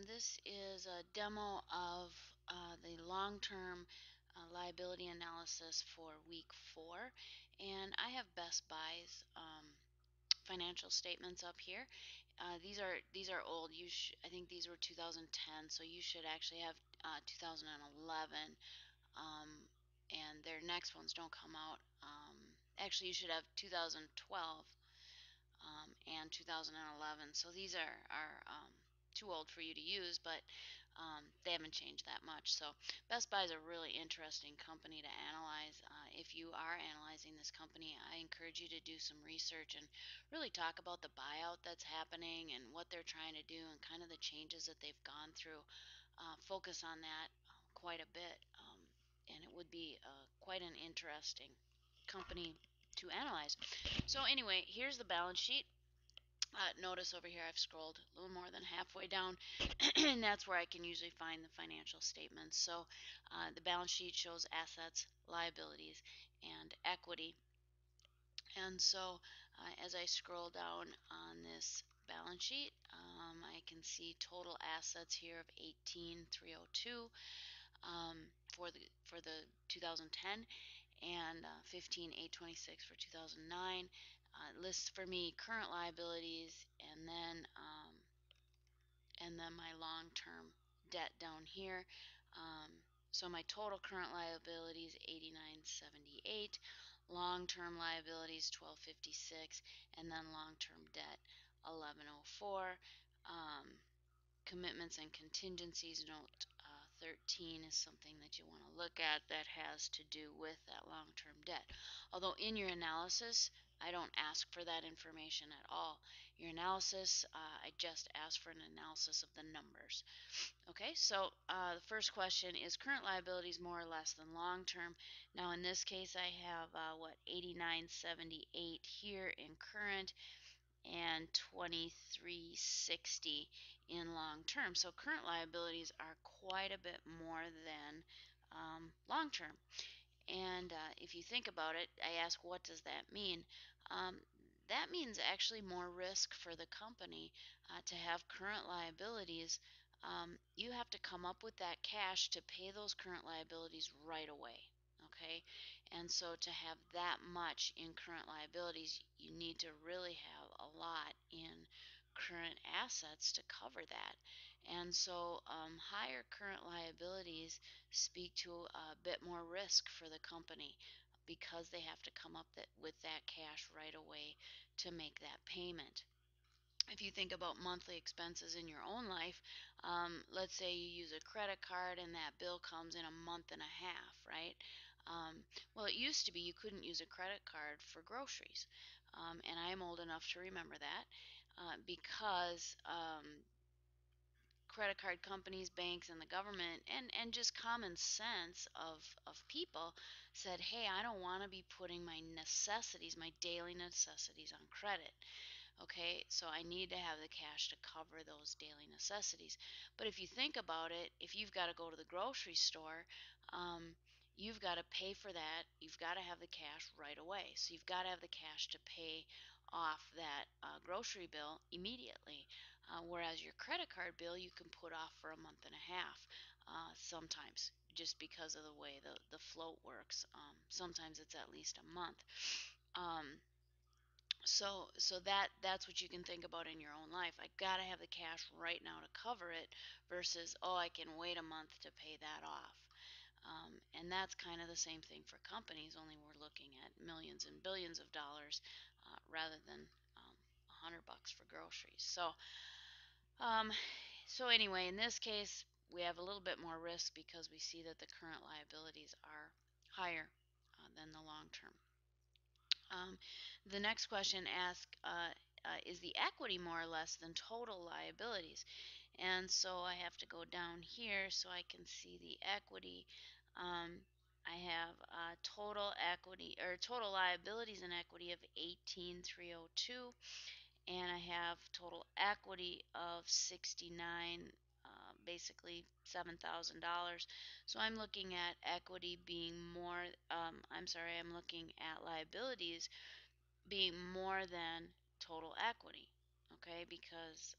This is a demo of the long-term liability analysis for week 4, and I have Best Buy's financial statements up here. These are old. I think these were 2010, so you should actually have 2011, and their next ones don't come out. Actually, you should have 2012 and 2011. So these are too old for you to use, but they haven't changed that much. So Best Buy is a really interesting company to analyze. If you are analyzing this company, I encourage you to do some research and really talk about the buyout that's happening and what they're trying to do and kind of the changes that they've gone through. Focus on that quite a bit, and it would be quite an interesting company to analyze. So anyway, here's the balance sheet. Notice over here I've scrolled a little more than halfway down, and that's where I can usually find the financial statements. So the balance sheet shows assets, liabilities, and equity. And so as I scroll down on this balance sheet, I can see total assets here of 18,302 for the 2010, and 15,826 for 2009. Lists for me current liabilities, and then my long-term debt down here. So my total current liabilities 8978, long-term liabilities 1256, and then long-term debt 1104. Commitments and contingencies, note 13 is something that you want to look at that has to do with that long-term debt. Although in your analysis, I don't ask for that information at all. Your analysis, I just ask for an analysis of the numbers. Okay, so the first question is current liabilities more or less than long-term. Now in this case, I have 8978 here in current and 2360 in long term. So current liabilities are quite a bit more than long term. And if you think about it, I ask, what does that mean? That means actually more risk for the company to have current liabilities. You have to come up with that cash to pay those current liabilities right away. Okay, and so to have that much in current liabilities, you need to really have a lot in current assets to cover that. And so higher current liabilities speak to a bit more risk for the company because they have to come up with that cash right away to make that payment. If you think about monthly expenses in your own life, let's say you use a credit card and that bill comes in a month and a half, right? Well, it used to be you couldn't use a credit card for groceries, and I'm old enough to remember that because credit card companies, banks, and the government, and just common sense of people said, hey, I don't want to be putting my necessities, my daily necessities on credit. Okay, so I need to have the cash to cover those daily necessities. But if you think about it, if you've got to go to the grocery store, you've got to pay for that. You've got to have the cash right away. So you've got to have the cash to pay off that grocery bill immediately. Whereas your credit card bill you can put off for a month and a half sometimes, just because of the way the float works. Sometimes it's at least a month. So that's what you can think about in your own life. I gotta have the cash right now to cover it versus, oh, I can wait a month to pay that off. And that's kind of the same thing for companies, only we're looking at millions and billions of dollars rather than $100 for groceries. Um, so anyway, in this case, we have a little bit more risk because we see that the current liabilities are higher than the long term. The next question asks, is the equity more or less than total liabilities? And so I have to go down here so I can see the equity. I have total equity or total liabilities and equity of 18,302, and I have total equity of 69, basically $7,000. So I'm looking at equity being more, I'm looking at liabilities being more than total equity. okay, because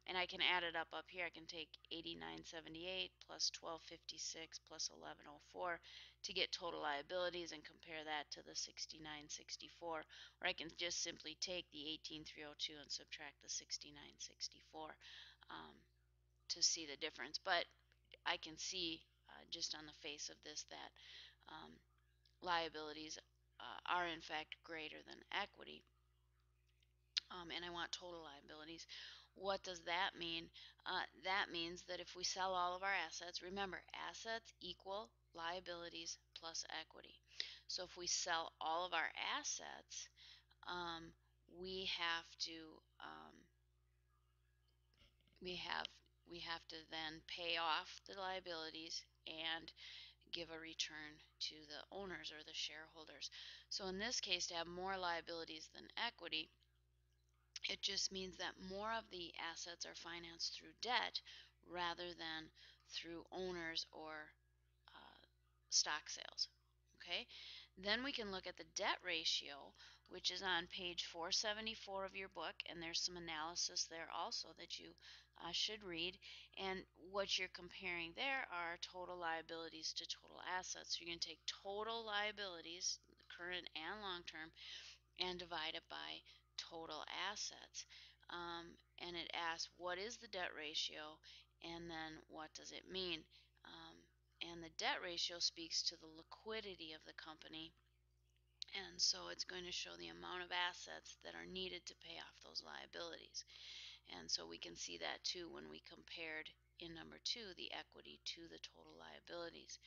and I can add it up here. I can take 8978 plus 1256 plus 1104 to get total liabilities and compare that to the 6964, or I can just simply take the 18302 and subtract the 6964 to see the difference. But I can see just on the face of this that um, liabilities are in fact greater than equity, and I want total liabilities. What does that mean? That means that if we sell all of our assets, remember, assets equal liabilities plus equity. So if we sell all of our assets, um, we have to we have we have to then pay off the liabilities and give a return to the owners or the shareholders. So in this case, to have more liabilities than equity, it just means that more of the assets are financed through debt rather than through owners or uh, stock sales. Okay, then we can look at the debt ratio, which is on page 474 of your book, and there's some analysis there also that you should read. And what you're comparing there are total liabilities to total assets. So you're going to take total liabilities, current and long term, and divide it by total assets. And it asks, what is the debt ratio, and then what does it mean? And the debt ratio speaks to the liquidity of the company, and so it's going to show the amount of assets that are needed to pay off those liabilities. And so we can see that too when we compared in number 2 the equity to the total liabilities.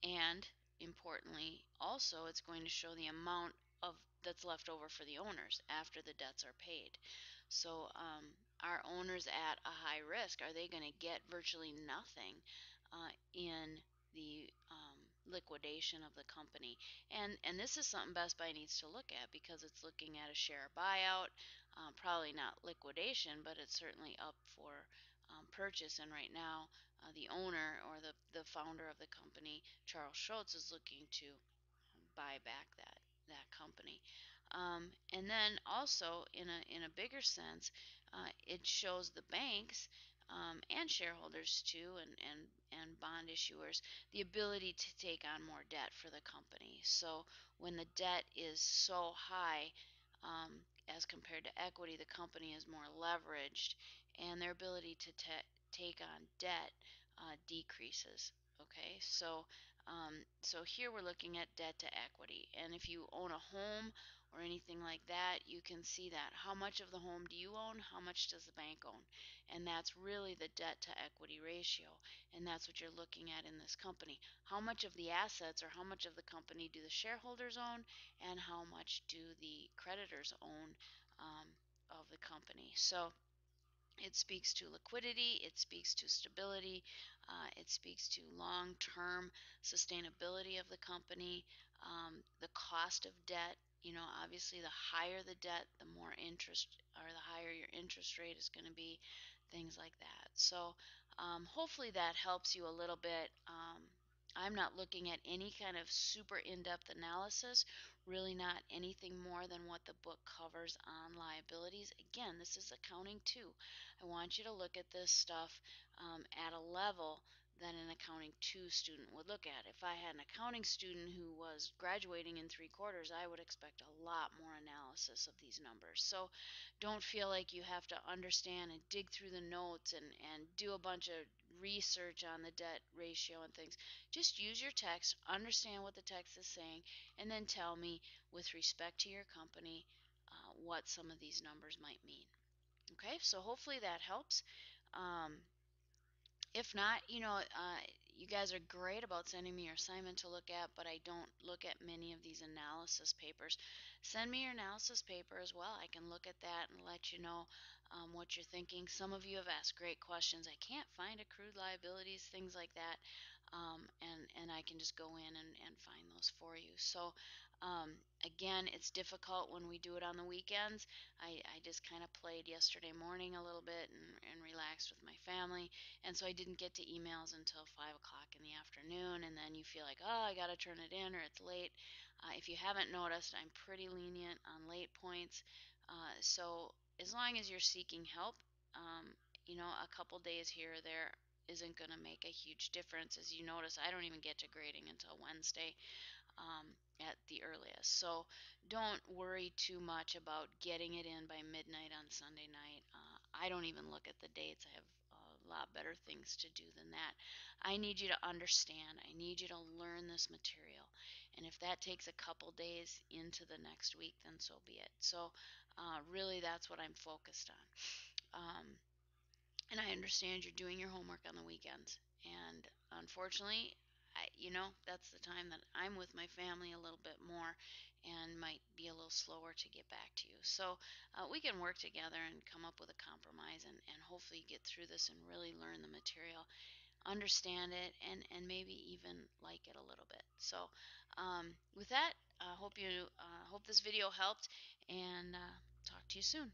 And importantly, also, it's going to show the amount of that's left over for the owners after the debts are paid. So, are owners at a high risk? Are they going to get virtually nothing in the liquidation of the company? And this is something Best Buy needs to look at, because it's looking at a share buyout, probably not liquidation, but it's certainly up for purchase. And right now, the owner or the founder of the company, Charles Schultz, is looking to buy back that company. And then also in a bigger sense, it shows the banks and shareholders too, and bond issuers, the ability to take on more debt for the company. So when the debt is so high, as compared to equity, the company is more leveraged, and their ability to take on debt decreases. Okay, so here we're looking at debt to equity, and if you own a home or anything like that, you can see that. How much of the home do you own? How much does the bank own? And that's really the debt to equity ratio, and that's what you're looking at in this company. How much of the assets or how much of the company do the shareholders own, and how much do the creditors own of the company? So it speaks to liquidity, it speaks to stability, it speaks to long term sustainability of the company, the cost of debt. Obviously, the higher the debt, the more interest, or the higher your interest rate is going to be, things like that. So, hopefully, that helps you a little bit. I'm not looking at any kind of super in depth analysis, really not anything more than what the book covers on liabilities. Again, this is accounting too. I want you to look at this stuff at a level that an accounting 2 student would look at. If I had an accounting student who was graduating in 3/4, I would expect a lot more analysis of these numbers. So don't feel like you have to understand and dig through the notes and do a bunch of research on the debt ratio and things. Just use your text, understand what the text is saying, and then tell me, with respect to your company, what some of these numbers might mean. Okay, so hopefully that helps. Um, if not, you guys are great about sending me your assignment to look at, but I don't look at many of these analysis papers. Send me your analysis paper as well. I can look at that and let you know what you're thinking. Some of you have asked great questions. I can't find accrued liabilities, things like that, and I can just go in and find those for you. So again, it's difficult when we do it on the weekends. I just kind of played yesterday morning a little bit and relaxed with my family, and so I didn't get to emails until 5 o'clock in the afternoon, and then you feel like, oh, I got to turn it in or it's late. If you haven't noticed, I'm pretty lenient on late points. So as long as you're seeking help, um, a couple days here or there isn't going to make a huge difference. As you notice, I don't even get to grading until Wednesday, at the earliest. So don't worry too much about getting it in by midnight on Sunday night. I don't even look at the dates. I have a lot better things to do than that. I need you to understand. I need you to learn this material. And if that takes a couple days into the next week, then so be it. So really, that's what I'm focused on. And I understand you're doing your homework on the weekends. And unfortunately, that's the time that I'm with my family a little bit more and might be a little slower to get back to you. So we can work together and come up with a compromise and hopefully get through this and really learn the material, understand it, and maybe even like it a little bit. So with that, hope this video helped, and talk to you soon.